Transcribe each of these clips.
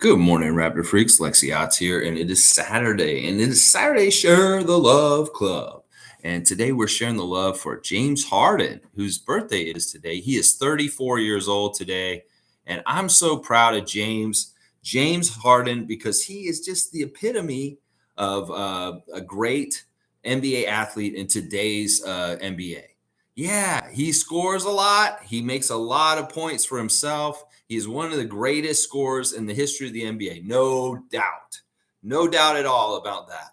Good morning, Raptor Freaks. Lexi Otts here, and it is Saturday, and it is Saturday Share the Love Club. And today we're sharing the love for James Harden, whose birthday is today. He is 34 years old today, and I'm so proud of James Harden, because he is just the epitome of a great NBA athlete in today's NBA. Yeah, he scores a lot. He makes a lot of points for himself. He is one of the greatest scorers in the history of the NBA. No doubt. No doubt at all about that.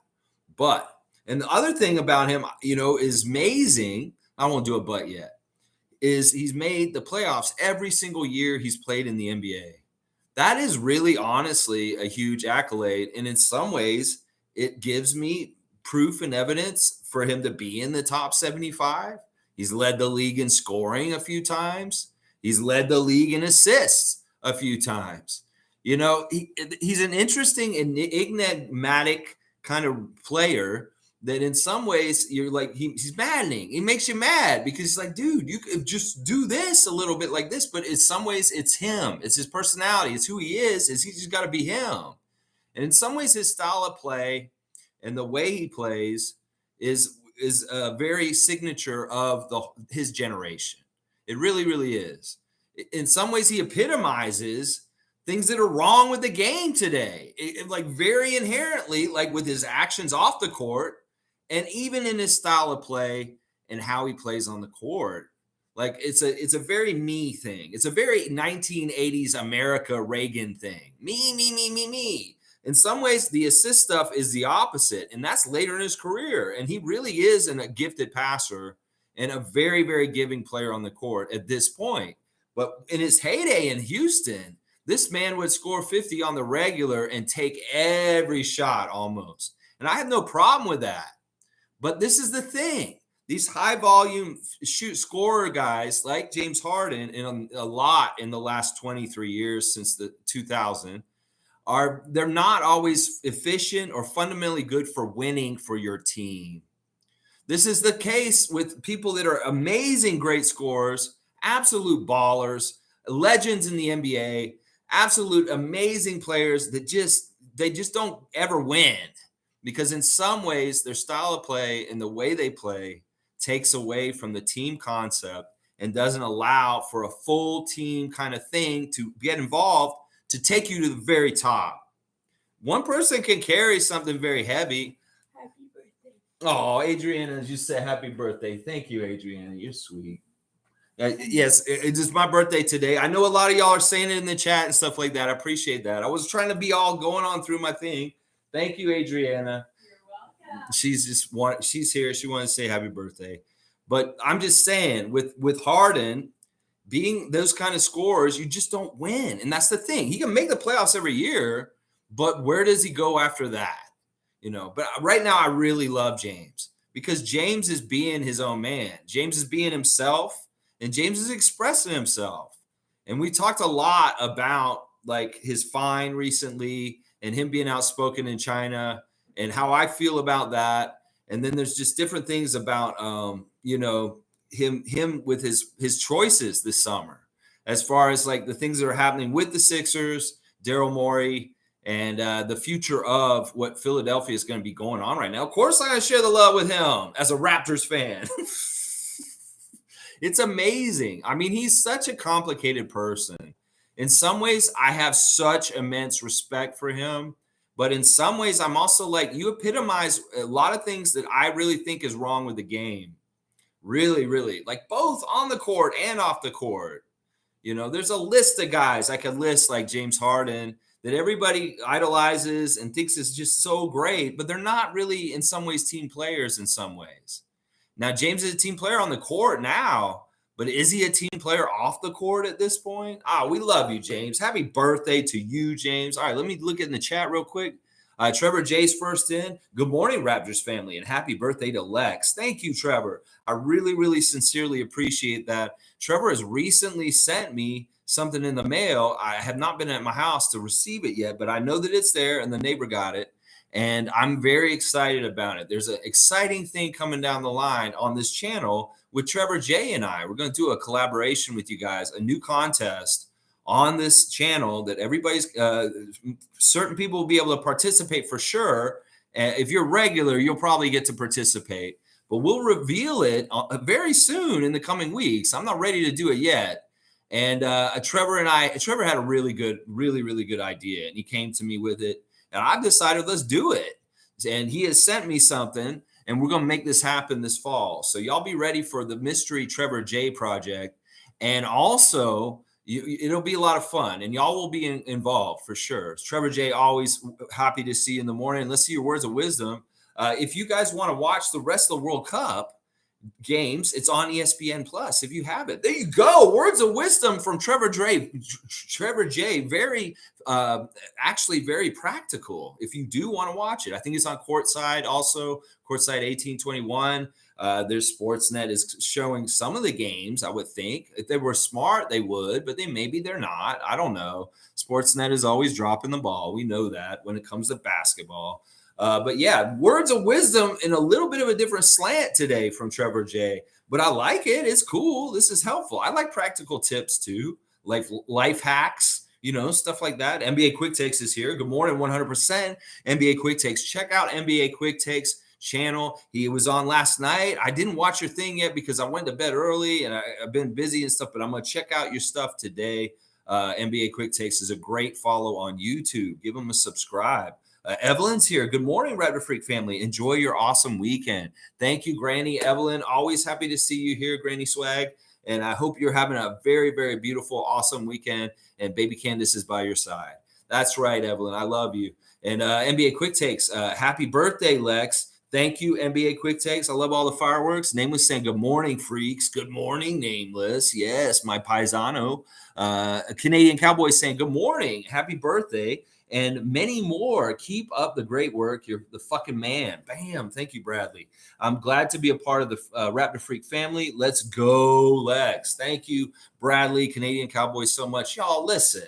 And the other thing about him, is amazing. I won't do a but yet. Is he's made the playoffs every single year he's played in the NBA. That is really honestly a huge accolade. And in some ways, it gives me proof and evidence for him to be in the top 75. He's led the league in scoring a few times. He's led the league in assists a few times. He's an interesting and enigmatic kind of player that in some ways you're like, he's maddening. He makes you mad because he's like, dude, you could just do this a little bit like this. But in some ways, it's him. It's his personality. It's who he is he's just got to be him. And in some ways, his style of play and the way he plays is a very signature of his generation. It really, really is. In some ways, he epitomizes things that are wrong with the game today, like very inherently, like with his actions off the court, and even in his style of play and how he plays on the court. Like it's a very me thing. It's a very 1980s America Reagan thing. Me. In some ways, the assist stuff is the opposite, and that's later in his career. And he really is a gifted passer and a very, very giving player on the court at this point. But in his heyday in Houston, this man would score 50 on the regular and take every shot almost. And I have no problem with that. But this is the thing. These high volume scorer guys like James Harden, and a lot in the last 23 years since the 2000, they're not always efficient or fundamentally good for winning for your team. This is the case with people that are amazing, great scorers, absolute ballers, legends in the NBA, absolute amazing players that they just don't ever win, because in some ways their style of play and the way they play takes away from the team concept and doesn't allow for a full team kind of thing to get involved to take you to the very top. One person can carry something very heavy. Happy birthday. Oh, Adriana just said happy birthday. Thank you, Adriana. You're sweet. Yes, it's just my birthday today. I know a lot of y'all are saying it in the chat and stuff like that. I appreciate that. I was trying to be all going on through my thing. Thank you, Adriana. You're welcome. She's here. She wanted to say happy birthday. But I'm just saying, with Harden being those kind of scorers, you just don't win. And that's the thing. He can make the playoffs every year, but where does he go after that? But right now I really love James, because James is being his own man. James is being himself, and James is expressing himself. And we talked a lot about like his fine recently and him being outspoken in China and how I feel about that. And then there's just different things about him with his choices this summer, as far as like the things that are happening with the Sixers, Daryl Morey, and the future of what Philadelphia is going to be going on right now. Of course, I share the love with him as a Raptors fan. It's amazing. I mean, he's such a complicated person. In some ways, I have such immense respect for him. But in some ways, I'm also like, you epitomize a lot of things that I really think is wrong with the game. Really, really. Like both on the court and off the court. There's a list of guys I could list, like James Harden, that everybody idolizes and thinks is just so great, but they're not really in some ways team players in some ways. Now, James is a team player on the court now, but is he a team player off the court at this point? We love you, James. Happy birthday to you, James. All right, let me look in the chat real quick. Trevor J's first in. Good morning, Raptors family, and happy birthday to Lex. Thank you, Trevor. I really, really sincerely appreciate that. Trevor has recently sent me something in the mail. I have not been at my house to receive it yet, but I know that it's there and the neighbor got it. And I'm very excited about it. There's an exciting thing coming down the line on this channel with Trevor J and I. We're going to do a collaboration with you guys, a new contest on this channel that everybody's certain people will be able to participate for sure. If you're regular, you'll probably get to participate, but we'll reveal it very soon in the coming weeks. I'm not ready to do it yet. And Trevor had a really good idea, and he came to me with it, and I've decided let's do it. And he has sent me something, and we're gonna make this happen this fall. So y'all be ready for the mystery Trevor J project, and also it'll be a lot of fun, and y'all will be involved for sure. Trevor J, always happy to see you in the morning. Let's see your words of wisdom. If you guys want to watch the rest of the World Cup games, it's on ESPN Plus if you have it. There you go. Words of wisdom from Trevor J. Very actually very practical if you do want to watch it. I think it's on Courtside, also Courtside 1821. There's Sportsnet is showing some of the games. I would think if they were smart they would, but maybe they're not. I don't know. Sportsnet is always dropping the ball. We know that when it comes to basketball. But yeah, words of wisdom in a little bit of a different slant today from Trevor J. But I like it. It's cool. This is helpful. I like practical tips too, like life hacks, stuff like that. NBA Quick Takes is here. Good morning, 100% NBA Quick Takes. Check out NBA Quick Takes channel. He was on last night. I didn't watch your thing yet because I went to bed early and I've been busy and stuff, but I'm going to check out your stuff today. NBA Quick Takes is a great follow on YouTube. Give him a subscribe. Evelyn's here. Good morning, Raptor Freak family. Enjoy your awesome weekend. Thank you, Granny Evelyn. Always happy to see you here, Granny Swag. And I hope you're having a very, very beautiful, awesome weekend. And baby Candace is by your side. That's right, Evelyn. I love you. And NBA Quick Takes. Happy birthday, Lex. Thank you, NBA Quick Takes. I love all the fireworks. Nameless saying, good morning, freaks. Good morning, Nameless. Yes, my paisano. A Canadian Cowboy saying, good morning. Happy birthday. And many more. Keep up the great work. You're the fucking man. Bam. Thank you, Bradley. I'm glad to be a part of the Raptor Freak family. Let's go, Lex. Thank you, Bradley, Canadian Cowboys, so much. Y'all, listen.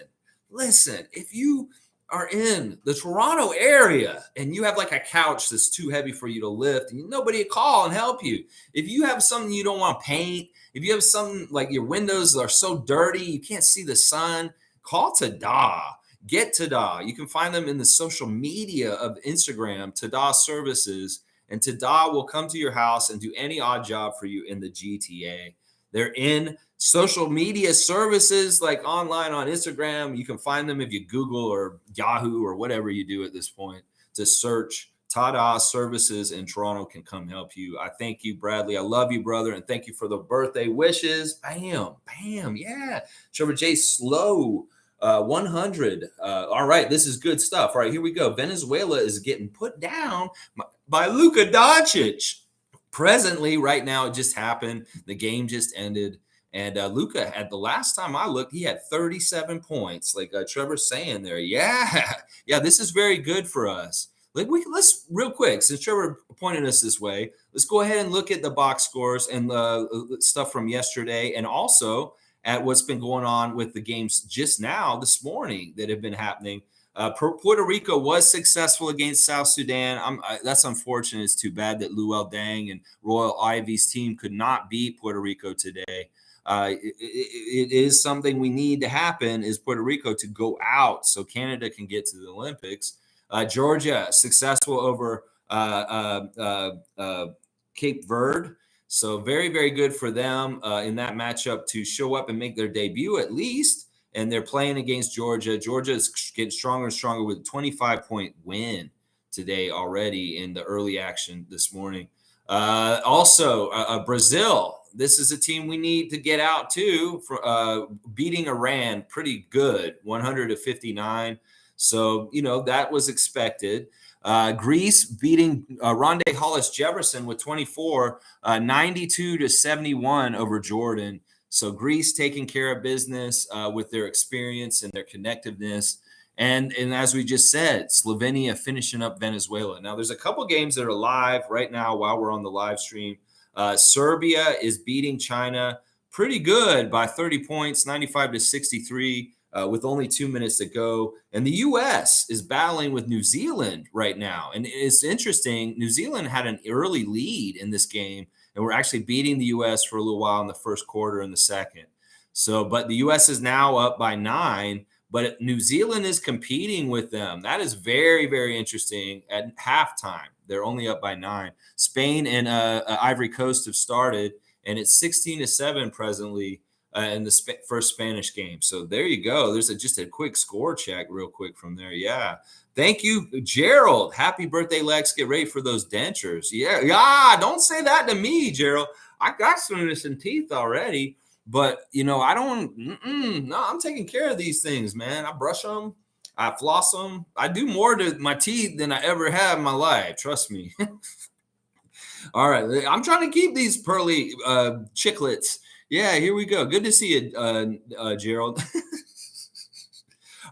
If you are in the Toronto area and you have like a couch that's too heavy for you to lift and nobody to call and help you, if you have something you don't want to paint, if you have something like your windows are so dirty you can't see the sun, call Tada. Get Tada. You can find them in the social media of Instagram, Tada Services, and Tada will come to your house and do any odd job for you in the GTA. They're in social media services like online on Instagram. You can find them if you Google or Yahoo or whatever you do at this point to search Tada Services in Toronto can come help you. I thank you, Bradley. I love you, brother. And thank you for the birthday wishes. Bam. Yeah. Trevor J. Slow. 100. All right, this is good stuff. All right, here we go. Venezuela is getting put down by Luka Doncic. Presently, right now, it just happened. The game just ended. And Luka, at the last time I looked, he had 37 points. Like Trevor's saying there. Yeah, this is very good for us. Let's real quick, since Trevor pointed us this way, let's go ahead and look at the box scores and the stuff from yesterday, and also at what's been going on with the games just now this morning that have been happening. Puerto Rico was successful against South Sudan. That's unfortunate. It's too bad that Luol Deng and Royal Ivy's team could not beat Puerto Rico today. It is something we need to happen is Puerto Rico to go out so Canada can get to the Olympics. Georgia successful over Cape Verde. So very, very good for them in that matchup to show up and make their debut at least. And they're playing against Georgia. Georgia is getting stronger and stronger with a 25-point win today already in the early action this morning. Also, Brazil. This is a team we need to get out to for beating Iran pretty good, 100-59. So, that was expected. Greece beating Rondae Hollis Jefferson with 24, 92-71 over Jordan. So Greece taking care of business with their experience and their connectiveness. And as we just said, Slovenia finishing up Venezuela. Now, there's a couple games that are live right now while we're on the live stream. Serbia is beating China pretty good by 30 points, 95-63. With only 2 minutes to go. And the U.S. is battling with New Zealand right now. And it's interesting. New Zealand had an early lead in this game, and we're actually beating the U.S. for a little while in the first quarter and the second. So, but the US is now up by 9, but New Zealand is competing with them. That is very, very interesting. At halftime, they're only up by 9. Spain and Ivory Coast have started, and it's 16-7 presently in the first Spanish game. So there you go. There's just a quick score check, real quick from there. Yeah. Thank you, Gerald. Happy birthday, Lex. Get ready for those dentures. Yeah. Yeah. Don't say that to me, Gerald. I got some teeth already. But I don't. No, I'm taking care of these things, man. I brush them, I floss them. I do more to my teeth than I ever have in my life. Trust me. All right, I'm trying to keep these pearly chiclets. Yeah, here we go. Good to see you, Gerald.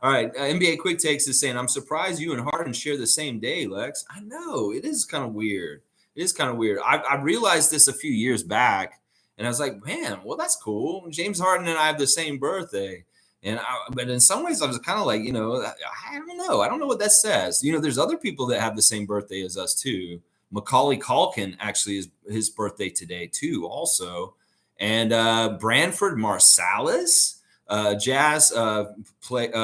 All right, NBA Quick Takes is saying, I'm surprised you and Harden share the same day, Lex. I know, it is kind of weird. It is kind of weird. I realized this a few years back, and I was like, man, well, that's cool. James Harden and I have the same birthday. But in some ways, I was kind of like, I don't know. I don't know what that says. There's other people that have the same birthday as us, too. Macaulay Culkin actually is his birthday today, too, also. And Branford Marsalis, jazz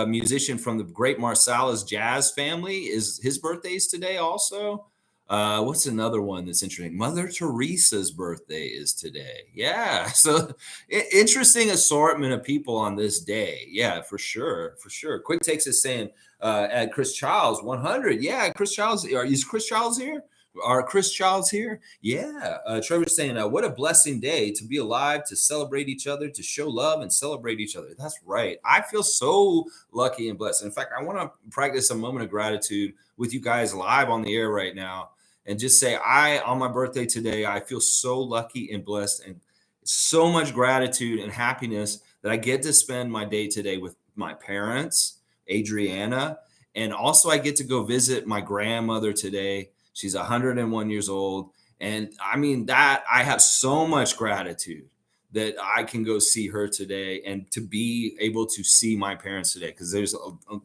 musician from the great Marsalis jazz family, his birthday is today also. What's another one that's interesting? Mother Teresa's birthday is today. Yeah. So interesting assortment of people on this day. Yeah, for sure. For sure. Quick Takes is saying at Chris Childs 100. Yeah, Chris Childs. Is Chris Childs here? Are Chris Childs here? Yeah. Trevor's saying, what a blessing day to be alive, to celebrate each other, to show love and celebrate each other. That's right. I feel so lucky and blessed. In fact, I want to practice a moment of gratitude with you guys live on the air right now and just say, on my birthday today, I feel so lucky and blessed and so much gratitude and happiness that I get to spend my day today with my parents, Adriana, and also I get to go visit my grandmother today. She's 101 years old. And I mean, that I have so much gratitude that I can go see her today and to be able to see my parents today. Because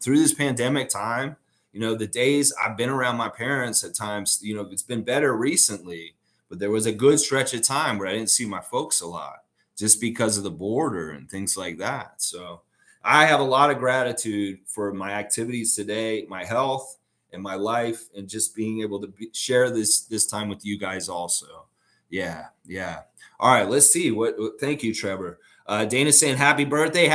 through this pandemic time, the days I've been around my parents at times, it's been better recently, but there was a good stretch of time where I didn't see my folks a lot just because of the border and things like that. So I have a lot of gratitude for my activities today, my health, and my life, and just being able to share this time with you guys also. Yeah. All right, let's see thank you, Trevor. Dana saying happy birthday.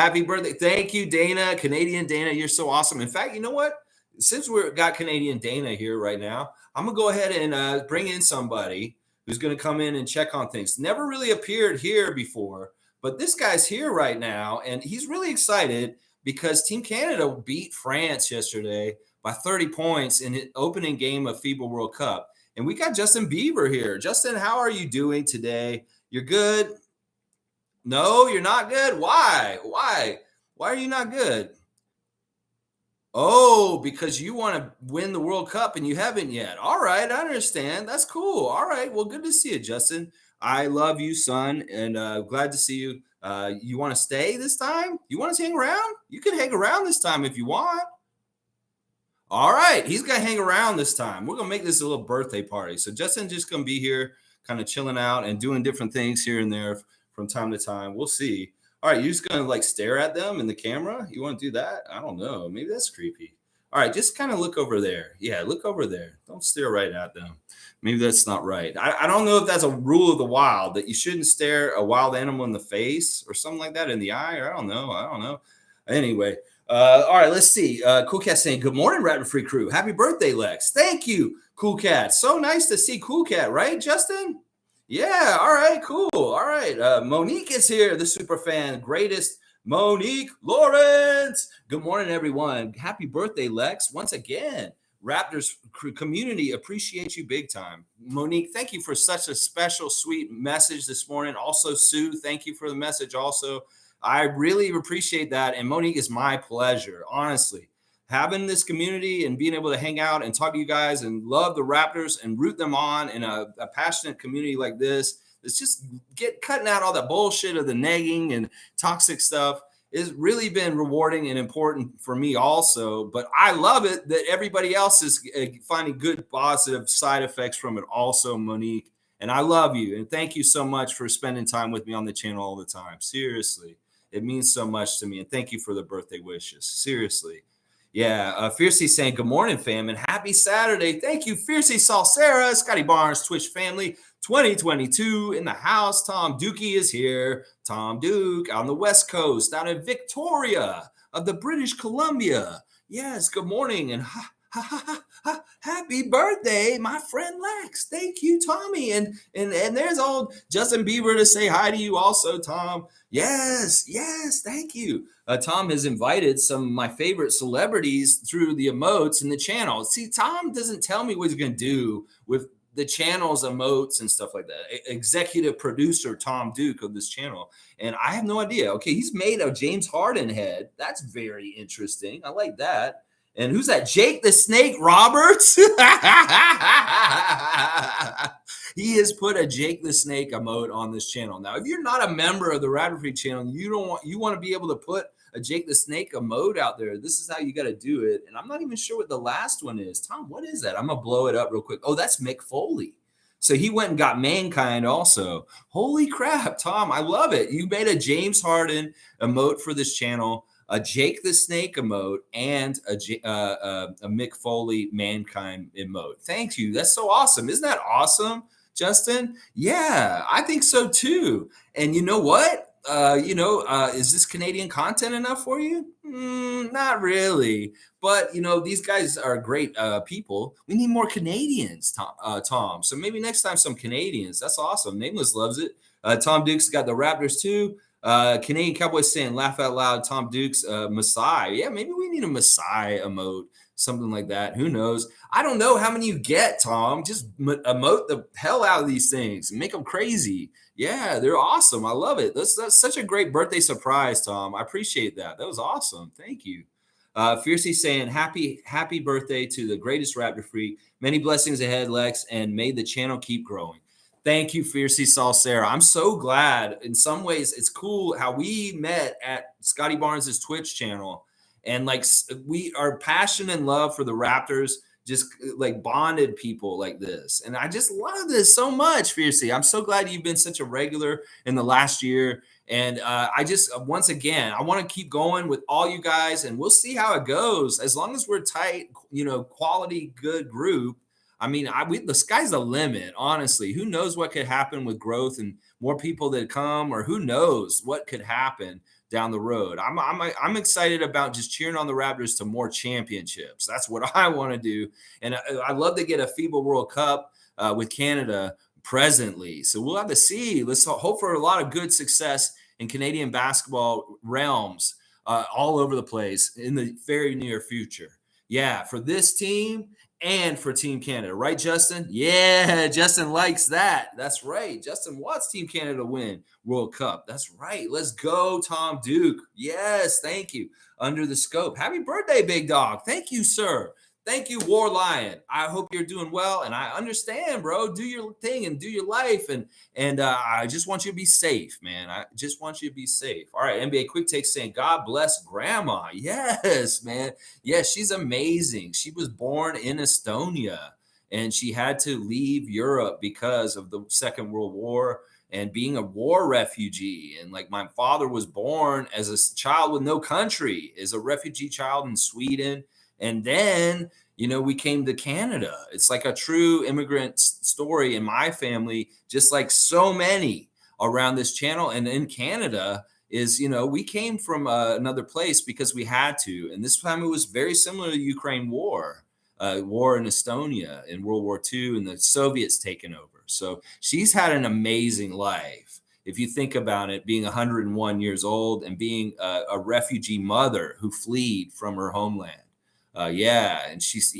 Thank you, Dana. Canadian Dana, you're so awesome. In fact, you know what? Since we've got Canadian Dana here right now, I'm gonna go ahead and bring in somebody who's gonna come in and check on things. Never really appeared here before, but this guy's here right now, and he's really excited because Team Canada beat France yesterday by 30 points in the opening game of FIBA World Cup. And we got Justin Bieber here. Justin, how are you doing today? You're good? No, you're not good? Why? Why are you not good? Oh, because you want to win the World Cup and you haven't yet. All right, I understand. That's cool. All right, well, good to see you, Justin. I love you, son, and glad to see you. You want to stay this time? You want to hang around? You can hang around this time if you want. All right, he's gonna hang around this time. We're gonna make this a little birthday party. So Justin's just gonna be here, kind of chilling out and doing different things here and there from time to time. We'll see. All right, you're just gonna like stare at them in the camera. You want to do that? I don't know. Maybe that's creepy. All right, just kind of look over there. Yeah, look over there. Don't stare right at them. Maybe that's not right. I don't know if that's a rule of the wild that you shouldn't stare a wild animal in the face or something like that, in the eye. Or I don't know. Anyway. All right, let's see. Cool Cat saying, good morning, Rapid Free Crew. Happy birthday, Lex. Thank you, Cool Cat. So nice to see Cool Cat, right, Justin? Yeah, all right, cool. All right. Monique is here, the super fan, greatest Monique Lawrence. Good morning, everyone. Happy birthday, Lex. Once again, Raptors community appreciate you big time. Monique, thank you for such a special, sweet message this morning. Also, Sue, thank you for the message also. I really appreciate that. And Monique, is my pleasure, honestly. Having this community and being able to hang out and talk to you guys and love the Raptors and root them on in a passionate community like this. It's just cutting out all the bullshit of the nagging and toxic stuff. It's really been rewarding and important for me also. But I love it that everybody else is finding good positive side effects from it also, Monique. And I love you. And thank you so much for spending time with me on the channel all the time. Seriously. It means so much to me. And thank you for the birthday wishes. Seriously. Yeah. Fiercey saying, good morning, fam, and happy Saturday. Thank you, Fiercey Salsera, Scotty Barnes, Twitch family. 2022 in the house. Tom Dukey is here. Tom Duke on the West Coast, down in Victoria of the British Columbia. Yes, good morning and happy birthday, my friend Lex. Thank you, Tommy. And there's old Justin Bieber to say hi to you also, Tom. Yes, thank you. Tom has invited some of my favorite celebrities through the emotes in the channel. See, Tom doesn't tell me what he's going to do with the channel's emotes and stuff like that. Executive producer Tom Duke of this channel. And I have no idea. Okay, he's made a James Harden head. That's very interesting. I like that. And who's that? Jake the Snake Roberts? He has put a Jake the Snake emote on this channel. Now, if you're not a member of the Raptor Freak channel, you want to be able to put a Jake the Snake emote out there. This is how you got to do it. And I'm not even sure what the last one is. Tom, what is that? I'm going to blow it up real quick. Oh, that's Mick Foley. So he went and got Mankind also. Holy crap, Tom, I love it. You made a James Harden emote for this channel, a Jake the Snake emote, and a Mick Foley Mankind emote. Thank you. That's so awesome. Isn't that awesome, Justin? Yeah, I think so too. And you know what? Is this Canadian content enough for you? Not really. But, these guys are great people. We need more Canadians, Tom. So maybe next time some Canadians. That's awesome. Nameless loves it. Tom Duke's got the Raptors too. Canadian Cowboys saying, laugh out loud, Tom Duke's Messiah. Yeah, maybe we need a Messiah emote, something like that. Who knows? I don't know how many you get, Tom. Just emote the hell out of these things and make them crazy. Yeah, they're awesome. I love it. That's such a great birthday surprise, Tom. I appreciate that. That was awesome. Thank you. Fiercey saying, happy birthday to the greatest Raptor Freak. Many blessings ahead, Lex, and may the channel keep growing. Thank you, Fiercey Salsera. I'm so glad. In some ways, it's cool how we met at Scotty Barnes' Twitch channel. And we are passion and love for the Raptors just like bonded people like this. And I just love this so much, Fiercey. I'm so glad you've been such a regular in the last year. And I just, once again, I want to keep going with all you guys, and we'll see how it goes. As long as we're tight, quality, good group. I mean, the sky's the limit, honestly. Who knows what could happen with growth and more people that come, or who knows what could happen down the road. I'm excited about just cheering on the Raptors to more championships. That's what I want to do. And I love to get a FIBA World Cup with Canada presently. So we'll have to see. Let's hope for a lot of good success in Canadian basketball realms all over the place in the very near future. Yeah, for this team and for Team Canada. Right, Justin? Yeah, Justin likes that. That's right. Justin wants Team Canada to win World Cup. That's right. Let's go, Tom Duke. Yes, thank you. Under the scope. Happy birthday, big dog. Thank you, sir. Thank you, War Lion. I hope you're doing well, and I understand, bro. Do your thing and do your life, and I just want you to be safe, man. I just want you to be safe. All right, NBA Quick Take saying, God bless Grandma. Yes, man. Yes, she's amazing. She was born in Estonia, and she had to leave Europe because of the Second World War and being a war refugee. And like my father was born as a child with no country, as a refugee child in Sweden. And then, we came to Canada. It's like a true immigrant story in my family, just like so many around this channel. And in Canada is, we came from another place because we had to. And this time it was very similar to the Ukraine war, war in Estonia in World War II, and the Soviets taking over. So she's had an amazing life. If you think about it, being 101 years old and being a refugee mother who fled from her homeland. And she's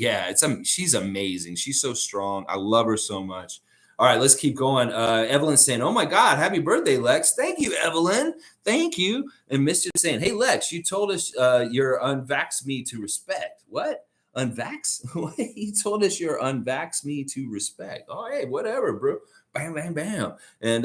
amazing. She's so strong. I love her so much. All right, let's keep going. Evelyn saying, oh my God, happy birthday, Lex. Thank you, Evelyn. Thank you. And Mischief saying, hey, Lex, you told us you're unvax me to respect. What? Unvax? You told us you're unvax me to respect. Oh, hey, whatever, bro. Bam, bam, bam. And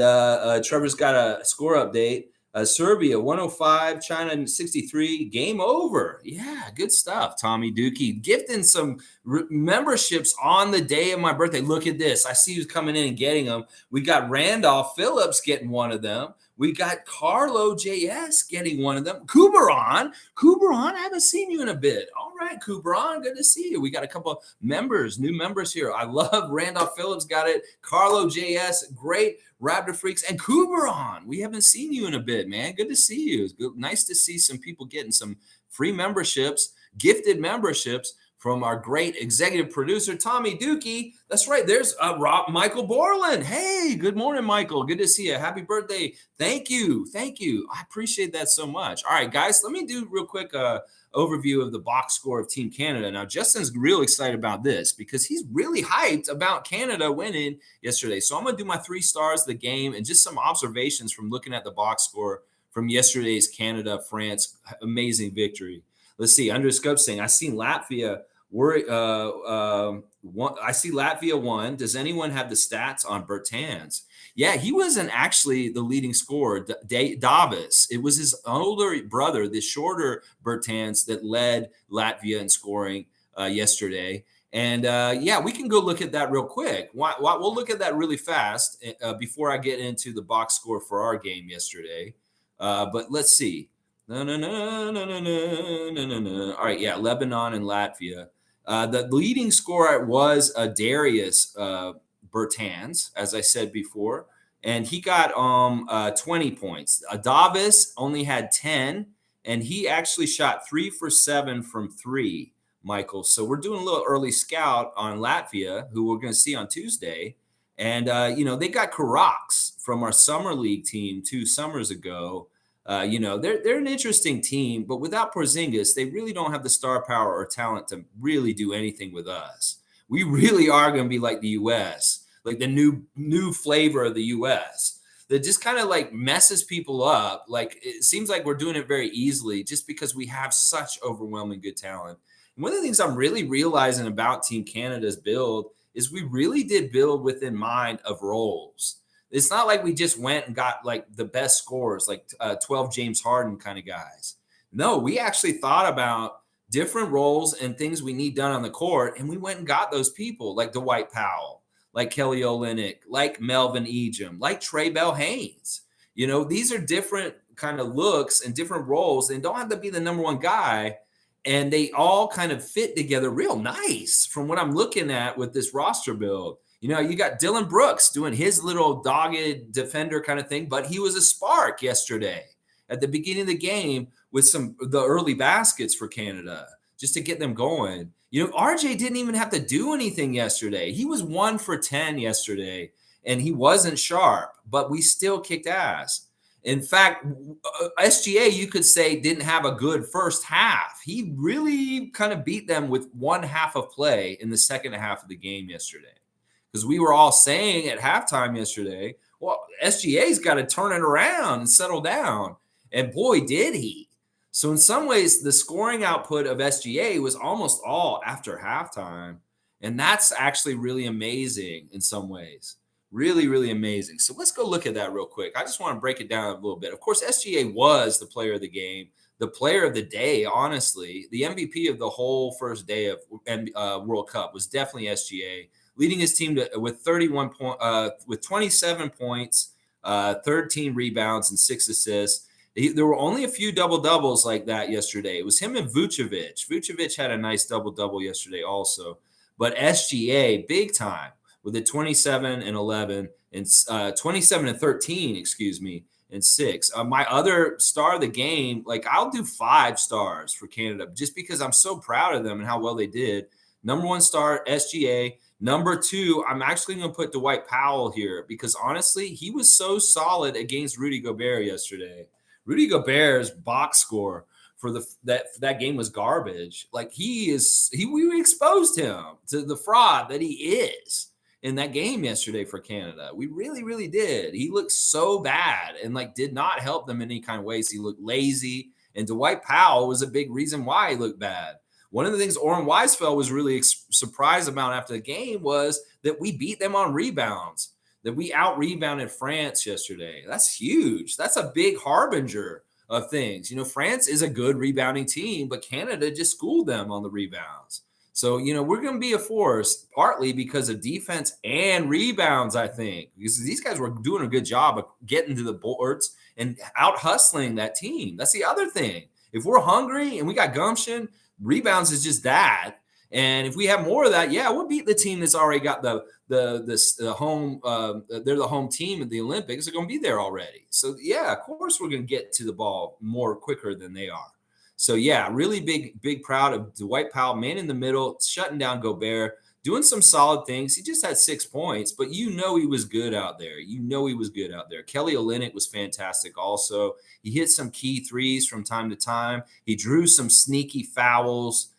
Trevor's got a score update. Serbia 105, China 63. Game over. Yeah, good stuff, Tommy Dookie. Gifting some memberships on the day of my birthday. Look at this. I see who's coming in and getting them. We got Randolph Phillips getting one of them. We got Carlo JS getting one of them. Kuberon, I haven't seen you in a bit. All right, Kuberon, good to see you. We got a couple of new members here. I love Randolph Phillips got it. Carlo JS, great. Raptor Freaks and Kuberon. We haven't seen you in a bit, man. Good to see you. It's good. Nice to see some people getting some free memberships, gifted memberships from our great executive producer, Tommy Dookie. That's right. There's Michael Borland. Hey, good morning, Michael. Good to see you. Happy birthday. Thank you. Thank you. I appreciate that so much. All right, guys, let me do real quick overview of the box score of Team Canada. Now, Justin's real excited about this because he's really hyped about Canada winning yesterday. So I'm going to do my 3 stars of the game and just some observations from looking at the box score from yesterday's Canada-France amazing victory. Let's see. Under scope saying, I see Latvia. I see Latvia won. Does anyone have the stats on Bertans? Yeah, he wasn't actually the leading scorer. Davis. It was his older brother, the shorter Bertans, that led Latvia in scoring yesterday. And yeah, we can go look at that real quick. We'll look at that really fast before I get into the box score for our game yesterday. But let's see. No. All right, yeah, Lebanon and Latvia. The leading scorer was Darius Bertans, as I said before, and he got 20 points. Davis only had 10, and he actually shot 3 for 7 from 3, Michael. So we're doing a little early scout on Latvia, who we're going to see on Tuesday. And, they got Karax from our summer league team 2 summers ago. They're an interesting team, but without Porzingis, they really don't have the star power or talent to really do anything with us. We really are going to be like the U.S., like the new flavor of the U.S. that just kind of like messes people up. Like it seems like we're doing it very easily just because we have such overwhelming good talent. And one of the things I'm really realizing about Team Canada's build is we really did build within mind of roles. It's not like we just went and got like the best scorers, like 12 James Harden kind of guys. No, we actually thought about different roles and things we need done on the court, and we went and got those people like Dwight Powell, like Kelly Olynyk, like Melvin Ejim, like Trey Bell Haynes. These are different kind of looks and different roles, and don't have to be the number one guy. And they all kind of fit together real nice from what I'm looking at with this roster build. You got Dylan Brooks doing his little dogged defender kind of thing, but he was a spark yesterday at the beginning of the game with the early baskets for Canada just to get them going. RJ didn't even have to do anything yesterday. He was 1 for 10 yesterday, and he wasn't sharp, but we still kicked ass. In fact, SGA, you could say, didn't have a good first half. He really kind of beat them with one half of play in the second half of the game yesterday. Because we were all saying at halftime yesterday, well, SGA's got to turn it around and settle down. And boy, did he. So in some ways, the scoring output of SGA was almost all after halftime. And that's actually really amazing in some ways. Really, really amazing. So let's go look at that real quick. I just want to break it down a little bit. Of course, SGA was the player of the game, the player of the day, honestly. The MVP of the whole first day of World Cup was definitely SGA. Leading his team with 27 points, 13 rebounds, and 6 assists. There were only a few double-doubles like that yesterday. It was him and Vucevic. Vucevic had a nice double-double yesterday also. But SGA, big time, with a 27 and 11 and 27 and 13, excuse me, and 6. My other star of the game, I'll do 5 stars for Canada just because I'm so proud of them and how well they did. Number 1 star, SGA. Number 2, I'm actually going to put Dwight Powell here because honestly, he was so solid against Rudy Gobert yesterday. Rudy Gobert's box score for that game was garbage. We exposed him to the fraud that he is in that game yesterday for Canada. We really, really did. He looked so bad and did not help them in any kind of ways. He looked lazy, and Dwight Powell was a big reason why he looked bad. One of the things Oren Weisfeld was really surprised about after the game was that we beat them on rebounds, that we out-rebounded France yesterday. That's huge. That's a big harbinger of things. France is a good rebounding team, but Canada just schooled them on the rebounds. So, we're going to be a force partly because of defense and rebounds, I think, because these guys were doing a good job of getting to the boards and out hustling that team. That's the other thing. If we're hungry and we got gumption, rebounds is just that. And if we have more of that, yeah, we'll beat the team that's already got the home. They're the home team at the Olympics. They're going to be there already. So yeah, of course we're going to get to the ball more quicker than they are. So yeah, really big proud of Dwight Powell, man in the middle, shutting down Gobert, doing some solid things. He just had 6 points, but he was good out there. He was good out there. Kelly Olynyk was fantastic also. He hit some key threes from time to time. He drew some sneaky fouls.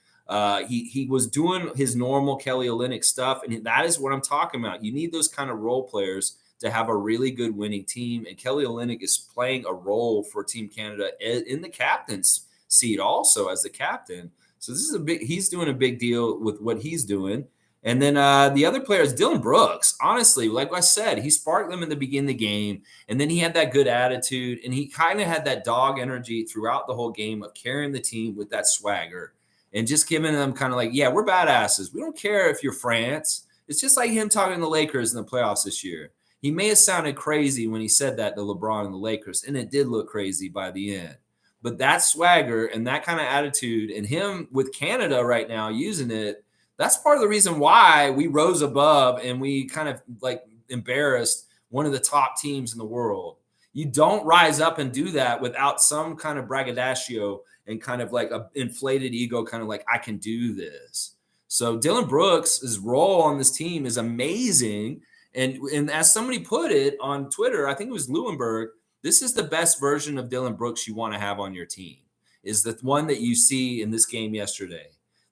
He was doing his normal Kelly Olynyk stuff, and that is what I'm talking about. You need those kind of role players to have a really good winning team, and Kelly Olynyk is playing a role for Team Canada in the captain's seat also as the captain. So this is he's doing a big deal with what he's doing. And then the other player is Dylan Brooks. Honestly, like I said, he sparked them in the beginning of the game, and then he had that good attitude, and he kind of had that dog energy throughout the whole game of carrying the team with that swagger and just giving them kind of like, yeah, we're badasses. We don't care if you're France. It's just like him talking to the Lakers in the playoffs this year. He may have sounded crazy when he said that to LeBron and the Lakers, and it did look crazy by the end. But that swagger and that kind of attitude and him with Canada right now using it, that's part of the reason why we rose above and we kind of like embarrassed one of the top teams in the world. You don't rise up and do that without some kind of braggadocio and kind of like an inflated ego, kind of like, I can do this. So Dylan Brooks' role on this team is amazing. And as somebody put it on Twitter, I think it was Lewinberg, this is the best version of Dylan Brooks you want to have on your team, is the one that you see in this game yesterday.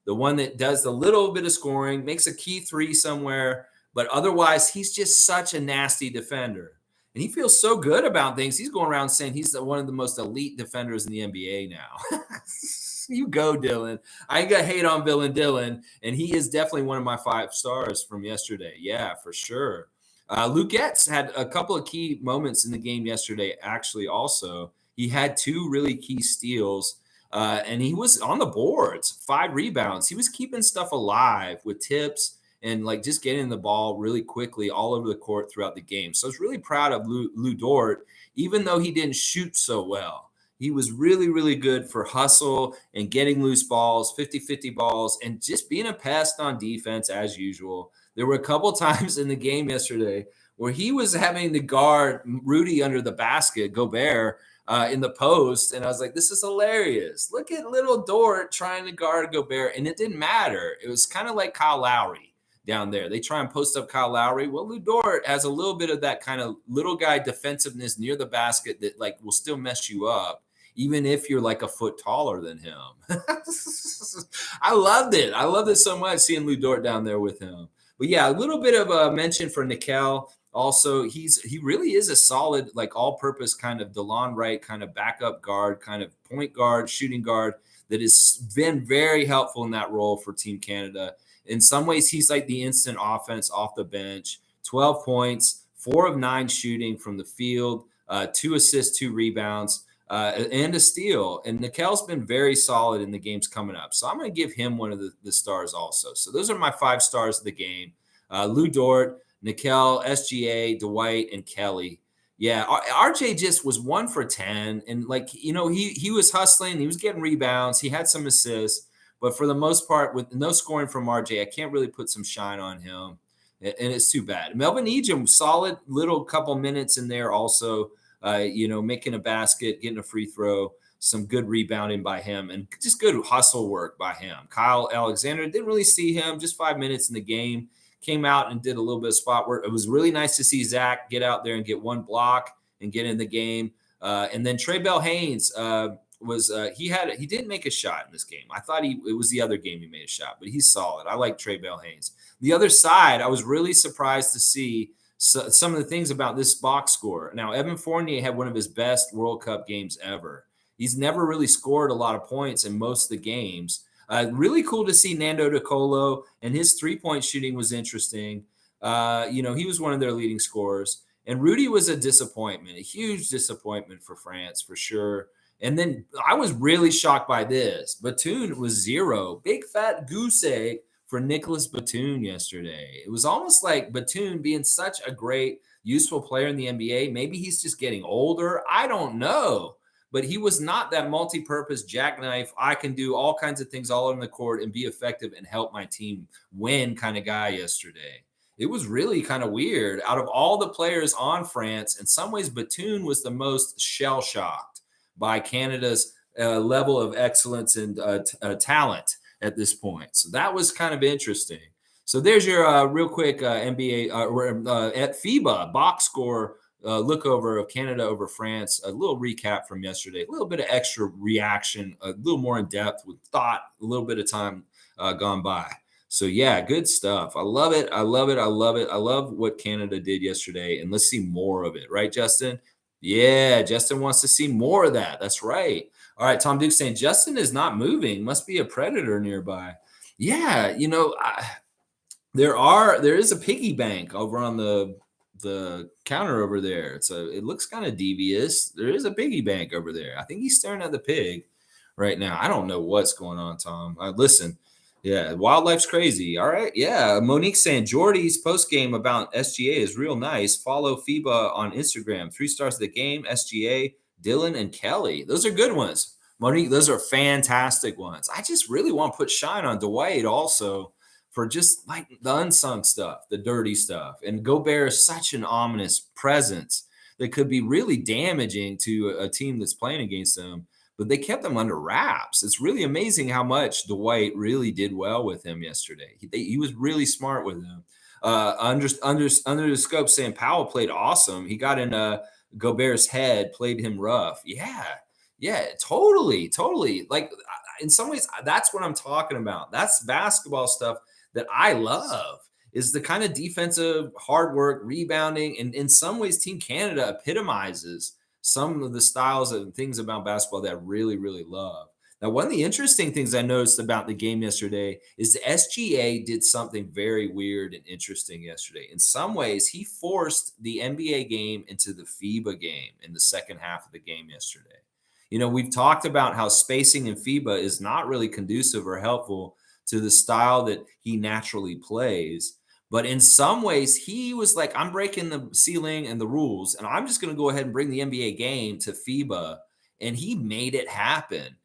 The one that does the little bit of scoring, makes a key three somewhere, but otherwise he's just such a nasty defender. And he feels so good about things. He's going around saying he's one of the most elite defenders in the NBA now. You go, Dylan. I ain't got hate on Dylan, and he is definitely one of my 5 stars from yesterday. Yeah, for sure. Lugetz had a couple of key moments in the game yesterday, actually, also. He had 2 really key steals, and he was on the boards, 5 rebounds. He was keeping stuff alive with tips and like just getting the ball really quickly all over the court throughout the game. So I was really proud of Lou Dort, even though he didn't shoot so well. He was really, really good for hustle and getting loose balls, 50-50 balls, and just being a pest on defense as usual. There were a couple times in the game yesterday where he was having to guard Rudy under the basket, Gobert, in the post. And I was like, this is hilarious. Look at little Dort trying to guard Gobert. And it didn't matter. It was kind of like Kyle Lowry down there. They try and post up Kyle Lowry. Well, Lou Dort has a little bit of that kind of little guy defensiveness near the basket that like will still mess you up, even if you're like a foot taller than him. I loved it. I loved it so much seeing Lou Dort down there with him. But yeah, a little bit of a mention for Nickel. Also, he really is a solid, like all-purpose kind of DeLon Wright kind of backup guard, kind of point guard, shooting guard that has been very helpful in that role for Team Canada. In some ways, he's like the instant offense off the bench. 12 points, 4 of 9 shooting from the field, 2 assists, 2 rebounds. And a steal. And Nikel's been very solid in the games coming up. So I'm going to give him one of the stars also. So those are my 5 stars of the game. Lou Dort, Nikel, SGA, Dwight, and Kelly. Yeah, RJ just was 1 for 10. And like, he was hustling. He was getting rebounds. He had some assists. But for the most part, with no scoring from RJ, I can't really put some shine on him. And it's too bad. Melvin Ejim, solid little couple minutes in there also. Making a basket, getting a free throw, some good rebounding by him, and just good hustle work by him. Kyle Alexander, didn't really see him, just 5 minutes in the game, came out and did a little bit of spot work. It was really nice to see Zach get out there and get 1 block and get in the game. And then Trey Bell Haynes he didn't make a shot in this game. I thought it was the other game he made a shot, but he's solid. I like Trey Bell Haynes. The other side, I was really surprised to see some of the things about this box score. Now, Evan Fournier had one of his best World Cup games ever. He's never really scored a lot of points in most of the games. Really cool to see Nando De Colo, and his 3-point shooting was interesting. He was one of their leading scorers. And Rudy was a disappointment, a huge disappointment for France, for sure. And then I was really shocked by this. Batum was 0. Big fat goose egg for Nicholas Batum yesterday. It was almost like Batum being such a great, useful player in the NBA. Maybe he's just getting older. I don't know. But he was not that multi-purpose jackknife. I can do all kinds of things all on the court and be effective and help my team win kind of guy yesterday. It was really kind of weird. Out of all the players on France, in some ways, Batum was the most shell shocked by Canada's level of excellence and talent at this point. So that was kind of interesting. So there's your real quick NBA at FIBA box score look over of Canada over France. A little recap from yesterday, a little bit of extra reaction, a little more in depth with thought, a little bit of time gone by. So yeah, good stuff. I love it. I love it. I love it. I love what Canada did yesterday, and let's see more of it, right, Justin? Yeah, Justin wants to see more of that. That's right. All right, Tom Duke saying Justin is not moving. Must be a predator nearby. Yeah, there is a piggy bank over on the counter over there. It looks kind of devious. There is a piggy bank over there. I think he's staring at the pig right now. I don't know what's going on, Tom. Listen, yeah, wildlife's crazy. All right, yeah. Monique saying Jordy's post game about SGA is real nice. Follow FIBA on Instagram. 3 stars of the game. SGA, Dylan, and Kelly. Those are good ones, Monique. Those are fantastic ones. I just really want to put shine on Dwight also for just like the unsung stuff, the dirty stuff. And Gobert is such an ominous presence that could be really damaging to a team that's playing against them. But they kept him under wraps. It's really amazing how much Dwight really did well with him yesterday. He was really smart with him. Under the scope saying Powell played awesome. He got in Gobert's head, played him rough. Yeah, totally. Like in some ways, that's what I'm talking about. That's basketball stuff that I love, is the kind of defensive hard work, rebounding, and in some ways, Team Canada epitomizes some of the styles and things about basketball that I really, really love. Now, one of the interesting things I noticed about the game yesterday is the SGA did something very weird and interesting yesterday. In some ways, he forced the NBA game into the FIBA game in the second half of the game yesterday. We've talked about how spacing in FIBA is not really conducive or helpful to the style that he naturally plays. But in some ways, he was like, I'm breaking the ceiling and the rules, and I'm just going to go ahead and bring the NBA game to FIBA. And he made it happen.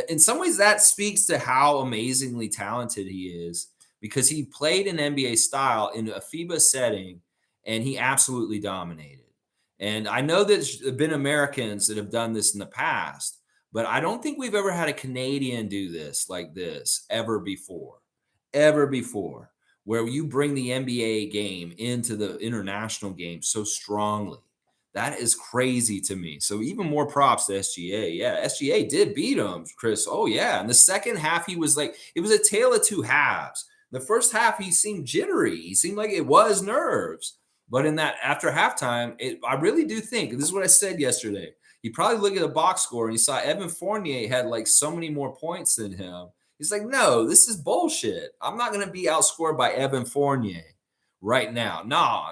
In some ways, that speaks to how amazingly talented he is, because he played an NBA style in a FIBA setting, and he absolutely dominated. And I know there's been Americans that have done this in the past, but I don't think we've ever had a Canadian do this like this ever before, where you bring the NBA game into the international game so strongly. That is crazy to me. So even more props to SGA. Yeah, SGA did beat him, Chris. Oh, yeah. In the second half, he was like, it was a tale of two halves. The first half, he seemed jittery. He seemed like it was nerves. But in that after halftime, I really do think, this is what I said yesterday, he probably looked at the box score and he saw Evan Fournier had like so many more points than him. He's like, no, this is bullshit. I'm not going to be outscored by Evan Fournier right now. No.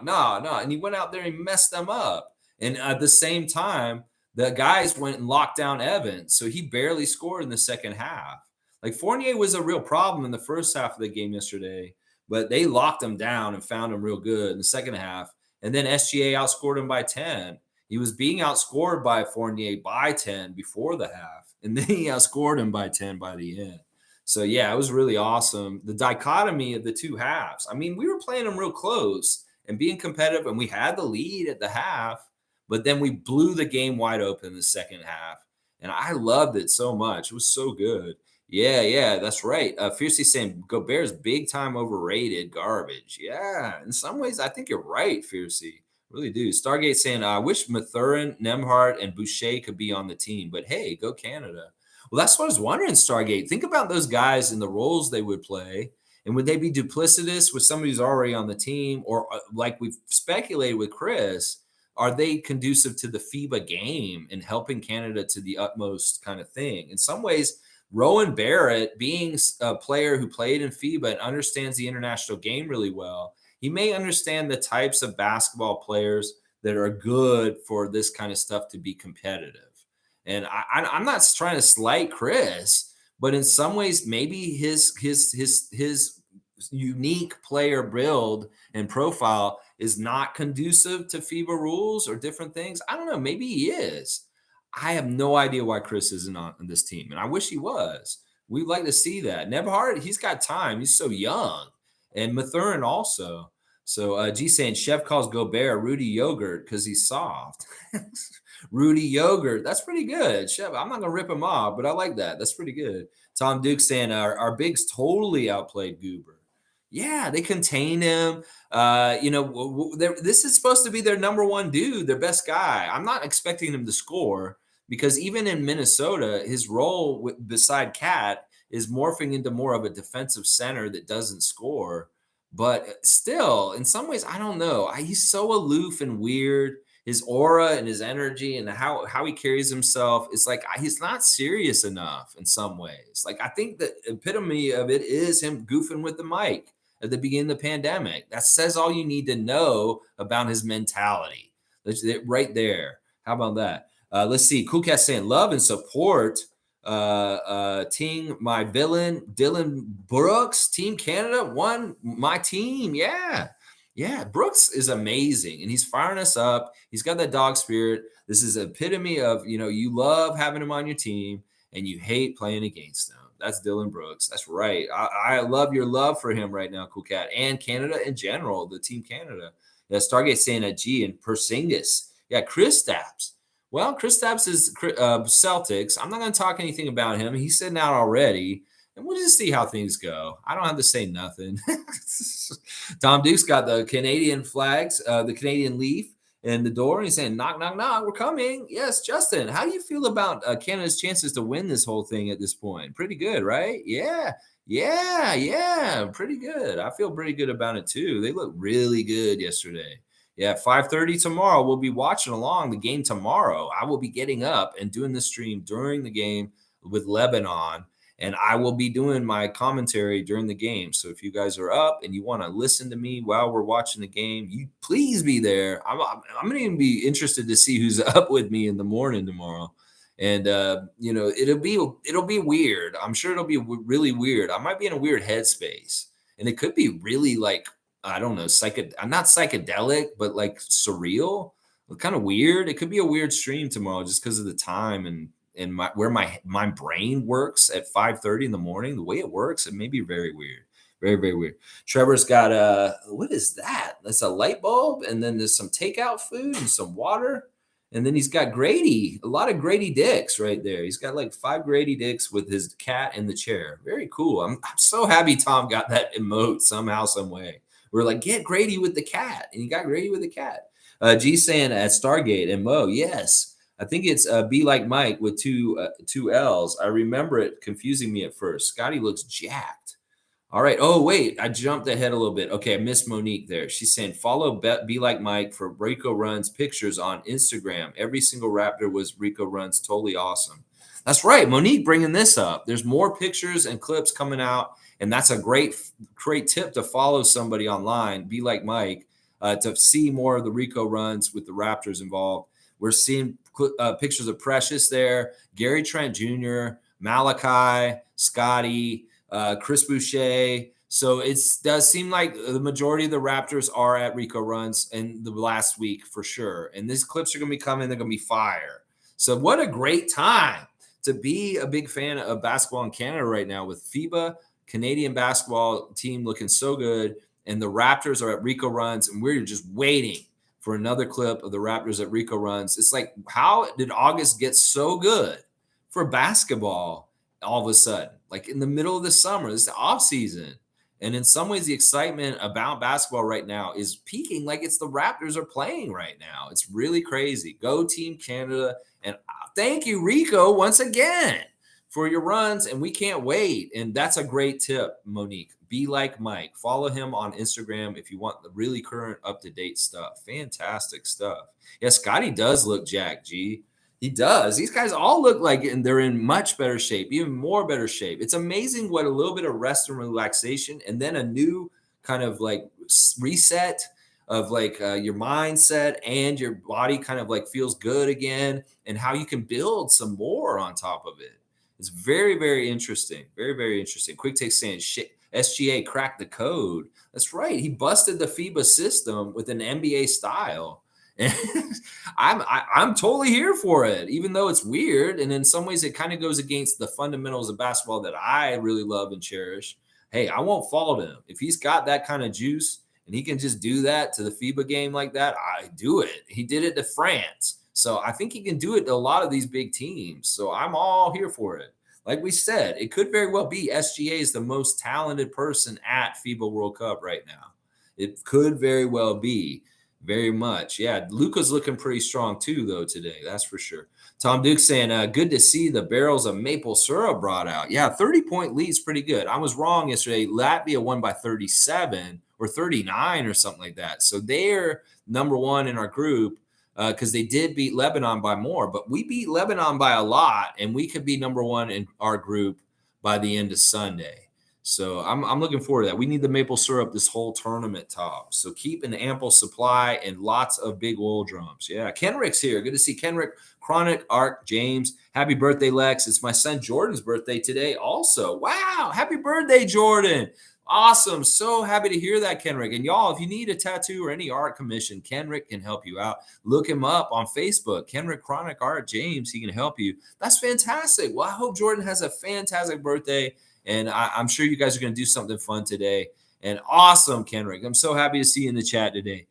And he went out there and messed them up. And at the same time, the guys went and locked down Evan. So he barely scored in the second half. Like Fournier was a real problem in the first half of the game yesterday, but they locked him down and found him real good in the second half. And then SGA outscored him by 10. He was being outscored by Fournier by 10 before the half, and then he outscored him by 10 by the end. So, yeah, it was really awesome. The dichotomy of the two halves. I mean, we were playing them real close and being competitive, and we had the lead at the half, but then we blew the game wide open in the second half, and I loved it so much. It was so good. Yeah, that's right. Fiercely saying Gobert's big time overrated garbage. Yeah, in some ways, I think you're right, Fiercey. Really do. Stargate saying, I wish Mathurin, Nemhart, and Boucher could be on the team, but hey, go Canada. Well, that's what I was wondering, Stargate. Think about those guys and the roles they would play. And would they be duplicitous with somebody who's already on the team? Or like we've speculated with Chris, are they conducive to the FIBA game and helping Canada to the utmost kind of thing? In some ways, Rowan Barrett, being a player who played in FIBA and understands the international game really well, he may understand the types of basketball players that are good for this kind of stuff to be competitive. And I'm not trying to slight Chris, but in some ways, maybe his unique player build and profile is not conducive to FIBA rules or different things. I don't know. Maybe he is. I have no idea why Chris isn't on this team, and I wish he was. We'd like to see that. Nebhard, he's got time. He's so young, and Mathurin also. So G saying Chef calls Gobert Rudy Yogurt because he's soft. Rudy Yogurt, that's pretty good. Chef, I'm not gonna rip him off, but I like that. That's pretty good. Tom Duke saying our bigs totally outplayed Goober. Yeah, they contain him. This is supposed to be their number one dude, their best guy. I'm not expecting him to score because even in Minnesota, his role beside Cat is morphing into more of a defensive center that doesn't score. But still, in some ways, I don't know. He's so aloof and weird. His aura and his energy and how he carries himself is like he's not serious enough in some ways. Like I think the epitome of it is him goofing with the mic at the beginning of the pandemic. That says all you need to know about his mentality. Right there. How about that? Let's see. Cool Cat saying love and support. Team my villain Dylan Brooks, Team Canada won my team. Yeah. Yeah, Brooks is amazing, and he's firing us up. He's got that dog spirit. This is epitome of, you love having him on your team, and you hate playing against him. That's Dylan Brooks. That's right. I love your love for him right now, Cool Cat, and Canada in general, the Team Canada. Yeah, Stargate saying a G and Porzingis. Yeah, Kristaps. Well, Kristaps is Celtics. I'm not going to talk anything about him. He's sitting out already. And we'll just see how things go. I don't have to say nothing. Tom Duke's got the Canadian flags, the Canadian leaf in the door. And he's saying, knock, knock, knock, we're coming. Yes, Justin, how do you feel about Canada's chances to win this whole thing at this point? Pretty good, right? Yeah, pretty good. I feel pretty good about it too. They look really good yesterday. Yeah, 5:30 tomorrow. We'll be watching along the game tomorrow. I will be getting up and doing the stream during the game with Lebanon. And I will be doing my commentary during the game. So if you guys are up and you want to listen to me while we're watching the game, you please be there. I'm going to even be interested to see who's up with me in the morning tomorrow. And it'll be weird. I'm sure it'll be really weird. I might be in a weird headspace, and it could be really like, I don't know, I'm not psychedelic, but like surreal, kind of weird. It could be a weird stream tomorrow just because of the time and where my brain works at 5:30 in the morning, the way it works, it may be very weird. Very, very weird. Trevor's got what is that? That's a light bulb, and then there's some takeout food and some water. And then he's got Grady, a lot of Grady dicks right there. He's got like 5 Grady dicks with his cat in the chair. Very cool. I'm so happy Tom got that emote somehow, some way. We're like, get Grady with the cat. And he got Grady with the cat. G saying at Stargate and Mo, yes. I think it's Be Like Mike with two L's. I remember it confusing me at first. Scotty looks jacked. All right. Oh, wait. I jumped ahead a little bit. Okay. I missed Monique there. She's saying, follow Be Like Mike for Rico Runs pictures on Instagram. Every single Raptor was Rico Runs. Totally awesome. That's right. Monique bringing this up. There's more pictures and clips coming out. And that's a great tip to follow somebody online, Be Like Mike, to see more of the Rico Runs with the Raptors involved. We're seeing pictures of Precious there, Gary Trent Jr., Malachi, Scotty, Chris Boucher. So it does seem like the majority of the Raptors are at Rico Runs in the last week for sure. And these clips are going to be coming. They're going to be fire. So what a great time to be a big fan of basketball in Canada right now with FIBA, Canadian basketball team looking so good. And the Raptors are at Rico Runs, and we're just waiting for another clip of the Raptors at Rico Runs. It's like, how did August get so good for basketball all of a sudden? Like in the middle of the summer, this is the off season. And in some ways, the excitement about basketball right now is peaking like it's the Raptors are playing right now. It's really crazy. Go Team Canada. And thank you, Rico, once again for your runs. And we can't wait. And that's a great tip, Monique. Be Like Mike. Follow him on Instagram if you want the really current, up-to-date stuff. Fantastic stuff. Yeah, Scotty does look jacked, G. He does. These guys all look like they're in much better shape, even more better shape. It's amazing what a little bit of rest and relaxation and then a new kind of like reset of like your mindset and your body kind of like feels good again and how you can build some more on top of it. It's very, very interesting. Very, very interesting. Quick Take saying, SGA cracked the code. That's right. He busted the FIBA system with an NBA style. And I'm totally here for it, even though it's weird. And in some ways, it kind of goes against the fundamentals of basketball that I really love and cherish. Hey, I won't fault him. If he's got that kind of juice and he can just do that to the FIBA game like that, I do it. He did it to France. So I think he can do it to a lot of these big teams. So I'm all here for it. Like we said, it could very well be SGA is the most talented person at FIBA World Cup right now. It could very well be. Very much. Yeah. Luca's looking pretty strong too, though, today. That's for sure. Tom Duke saying, good to see the barrels of maple syrup brought out. Yeah, 30-point lead's pretty good. I was wrong yesterday. Latvia won by 37 or 39 or something like that. So they're number one in our group because they did beat Lebanon by more, but we beat Lebanon by a lot, and we could be number one in our group by the end of Sunday. So I'm looking forward to that. We need the maple syrup this whole tournament, Tom. So keep an ample supply and lots of big oil drums. Yeah, Kenrick's here. Good to see Kenrick, Chronic, Ark, James. Happy birthday, Lex. It's my son Jordan's birthday today also. Wow, happy birthday, Jordan. Awesome. So happy to hear that, Kenrick. And y'all, if you need a tattoo or any art commission, Kenrick can help you out. Look him up on Facebook. Kenrick, Chronic, Art, James. He can help you. That's fantastic. Well, I hope Jordan has a fantastic birthday. And I'm sure you guys are going to do something fun today. And awesome, Kenrick. I'm so happy to see you in the chat today.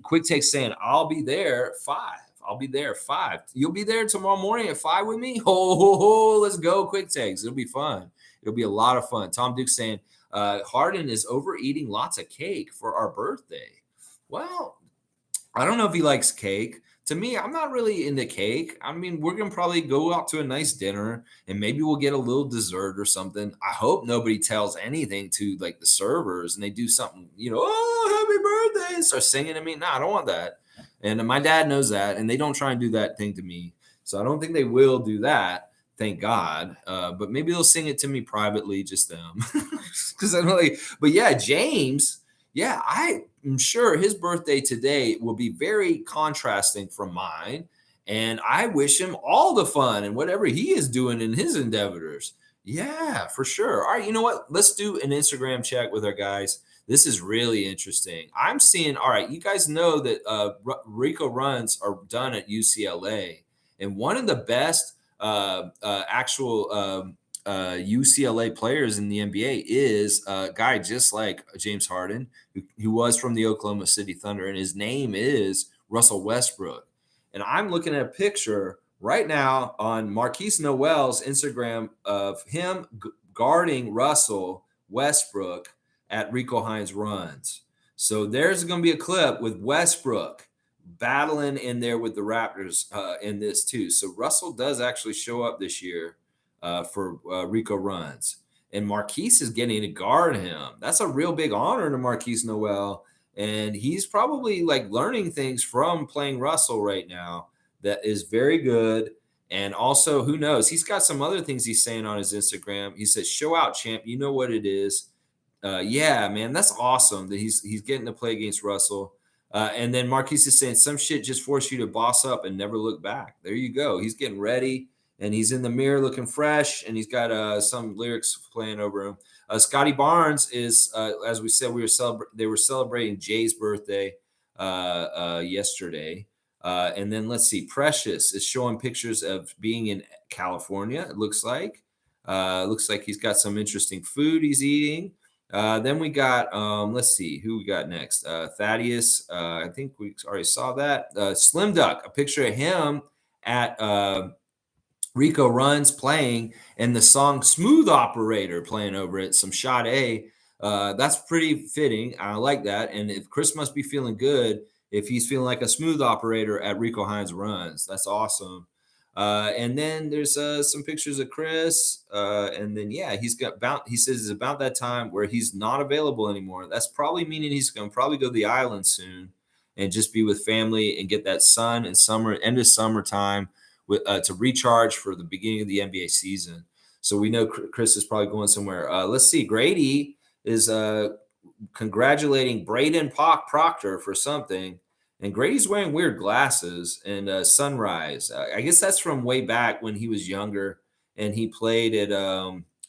Quick Take saying, I'll be there 5. I'll be there 5. You'll be there tomorrow morning at 5 with me? Let's go, Quick Takes. It'll be fun. It'll be a lot of fun. Tom Duke saying, Harden is overeating lots of cake for our birthday. Well, I don't know if he likes cake. To me, I'm not really into cake. I mean, we're going to probably go out to a nice dinner and maybe we'll get a little dessert or something. I hope nobody tells anything to like the servers and they do something, oh, happy birthday, and start singing to me. No, I don't want that. And my dad knows that, and they don't try and do that thing to me. So I don't think they will do that. Thank God. But maybe they'll sing it to me privately, just them. Because I'm really, but yeah, James. Yeah, I'm sure his birthday today will be very contrasting from mine. And I wish him all the fun and whatever he is doing in his endeavors. Yeah, for sure. All right, you know what? Let's do an Instagram check with our guys. This is really interesting. I'm seeing, all right, you guys know that Rico runs are done at UCLA. And one of the best actual UCLA players in the NBA is a guy just like James Harden, who was from the Oklahoma City Thunder, and his name is Russell Westbrook. And I'm looking at a picture right now on Marquise Noel's Instagram of him guarding Russell Westbrook at Rico Hines runs. So there's going to be a clip with Westbrook battling in there with the Raptors in this too. So Russell does actually show up this year for Rico runs. And Marquise is getting to guard him. That's a real big honor to Marquise Noel. And he's probably like learning things from playing Russell right now that is very good. And also, who knows? He's got some other things he's saying on his Instagram. He says, "Show out, champ. You know what it is." Yeah, man, that's awesome that he's getting to play against Russell. And then Marquise is saying, "Some shit just forced you to boss up and never look back." There you go. He's getting ready. And he's in the mirror looking fresh, and he's got some lyrics playing over him. Scotty Barnes is, as we said, they were celebrating Jay's birthday yesterday. And then let's see, Precious is showing pictures of being in California. It looks like he's got some interesting food he's eating. Then we got, let's see, who we got next? Thaddeus. I think we already saw that. Slim Duck, a picture of him at Rico runs playing and the song Smooth Operator playing over it, some Sade. That's pretty fitting. I like that. And if Chris must be feeling good, if he's feeling like a smooth operator at Rico Hines runs, that's awesome. And then there's some pictures of Chris. And then, yeah, he says it's about that time where he's not available anymore. That's probably meaning he's going to probably go to the island soon and just be with family and get that sun and end of summertime to recharge for the beginning of the NBA season. So we know Chris is probably going somewhere. Let's see. Grady is congratulating Braden Proctor for something. And Grady's wearing weird glasses and Sunrise. I guess that's from way back when he was younger and he played at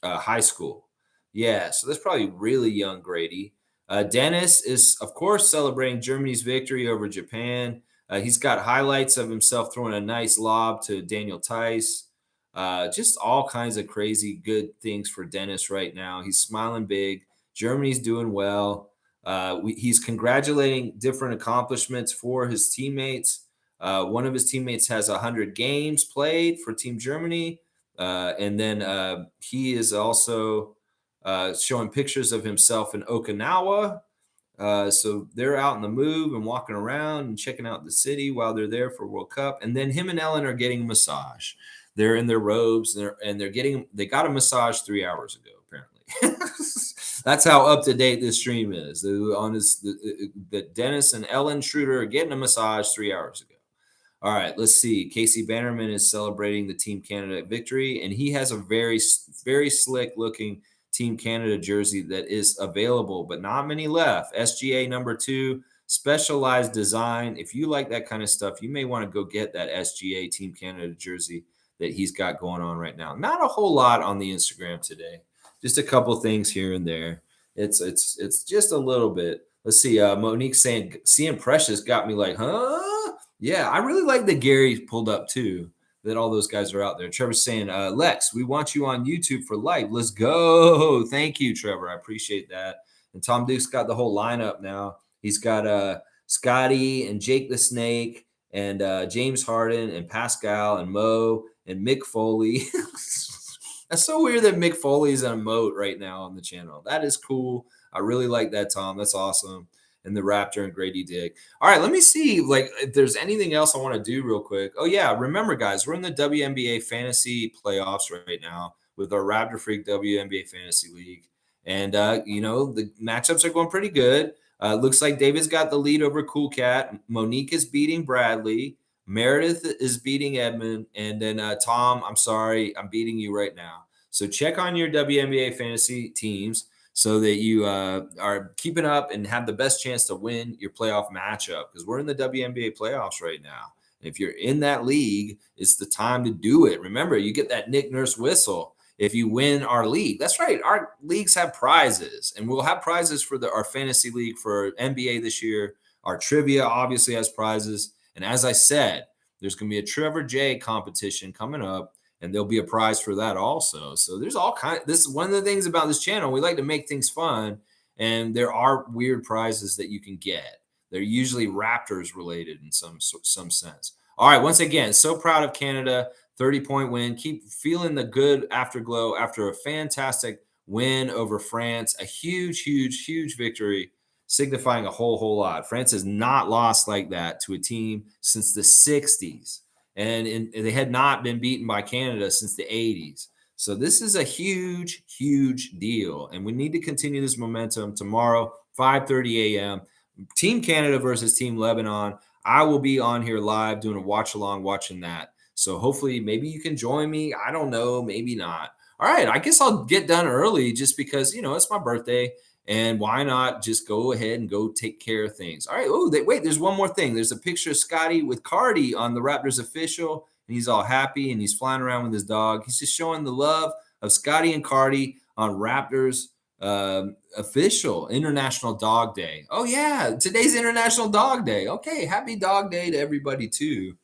high school. Yeah, so that's probably really young Grady. Dennis is, of course, celebrating Germany's victory over Japan. He's got highlights of himself throwing a nice lob to Daniel Tice. Just all kinds of crazy good things for Dennis right now. He's smiling big. Germany's doing well. He's congratulating different accomplishments for his teammates. One of his teammates has 100 games played for Team Germany. And then he is also showing pictures of himself in Okinawa. So they're out in the move and walking around and checking out the city while they're there for World Cup. And then him and Ellen are getting a massage. They're in their robes and they got a massage 3 hours ago apparently. That's how up to date this stream is. That Dennis and Ellen Schroeder are getting a massage 3 hours ago. All right, let's see. Casey Bannerman is celebrating the Team Canada victory, and he has a very slick looking Team Canada jersey that is available, but not many left. SGA #2, specialized design. If you like that kind of stuff, you may want to go get that SGA Team Canada jersey that he's got going on right now. Not a whole lot on the Instagram today, just a couple things here and there. It's just a little bit. Let's see. Monique saying, "Seeing Precious got me like, huh?" Yeah, I really like that Gary pulled up too, that all those guys are out there. Trevor's saying, Lex, we want you on YouTube for life. Let's go. Thank you, Trevor. I appreciate that. And Tom Duke's got the whole lineup now. He's got Scotty and Jake the Snake and James Harden and Pascal and Mo and Mick Foley. That's so weird that Mick Foley's an emote right now on the channel. That is cool. I really like that, Tom. That's awesome. And the Raptor and Grady Dick. All right, let me see like if there's anything else I want to do real quick. Oh yeah, remember guys, we're in the WNBA fantasy playoffs right now with our Raptor Freak WNBA fantasy league, and the matchups are going pretty good. Looks like David's got the lead over Cool Cat. Monique is beating Bradley. Meredith is beating Edmund, and then Tom, I'm sorry, I'm beating you right now. So check on your WNBA fantasy teams so that you are keeping up and have the best chance to win your playoff matchup because we're in the WNBA playoffs right now. And if you're in that league, it's the time to do it. Remember, you get that Nick Nurse whistle if you win our league. That's right. Our leagues have prizes, and we'll have prizes for our fantasy league for NBA this year. Our trivia obviously has prizes. And as I said, there's going to be a Trevor J competition coming up, and there'll be a prize for that also. So there's all kind. This is one of the things about this channel. We like to make things fun, and there are weird prizes that you can get. They're usually Raptors related in some sense. All right, once again, so proud of Canada, 30-point win. Keep feeling the good afterglow after a fantastic win over France, a huge victory, signifying a whole lot. France has not lost like that to a team since the 60s. And they had not been beaten by Canada since the 80s. So this is a huge deal. And we need to continue this momentum tomorrow, 5:30 a.m. Team Canada versus Team Lebanon. I will be on here live doing a watch along, watching that. So hopefully maybe you can join me. I don't know, maybe not. All right, I guess I'll get done early just because, it's my birthday. And why not just go ahead and go take care of things? All right. Oh, wait, there's one more thing. There's a picture of Scotty with Cardi on the Raptors official, and he's all happy and he's flying around with his dog. He's just showing the love of Scotty and Cardi on Raptors official International Dog Day. Oh, yeah. Today's International Dog Day. Okay. Happy Dog Day to everybody, too.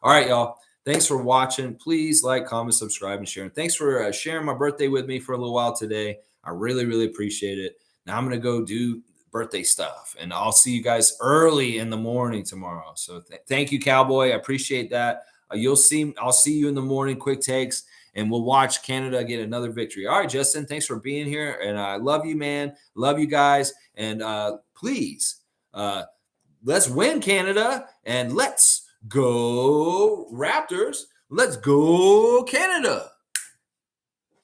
All right, y'all. Thanks for watching. Please like, comment, subscribe, and share. And thanks for sharing my birthday with me for a little while today. I really appreciate it. Now I'm going to go do birthday stuff, and I'll see you guys early in the morning tomorrow. So thank you, Cowboy. I appreciate that. I'll see you in the morning, quick takes, and we'll watch Canada get another victory. All right, Justin, thanks for being here. And I love you, man. Love you guys. And please, let's win, Canada, and let's go Raptors. Let's go Canada.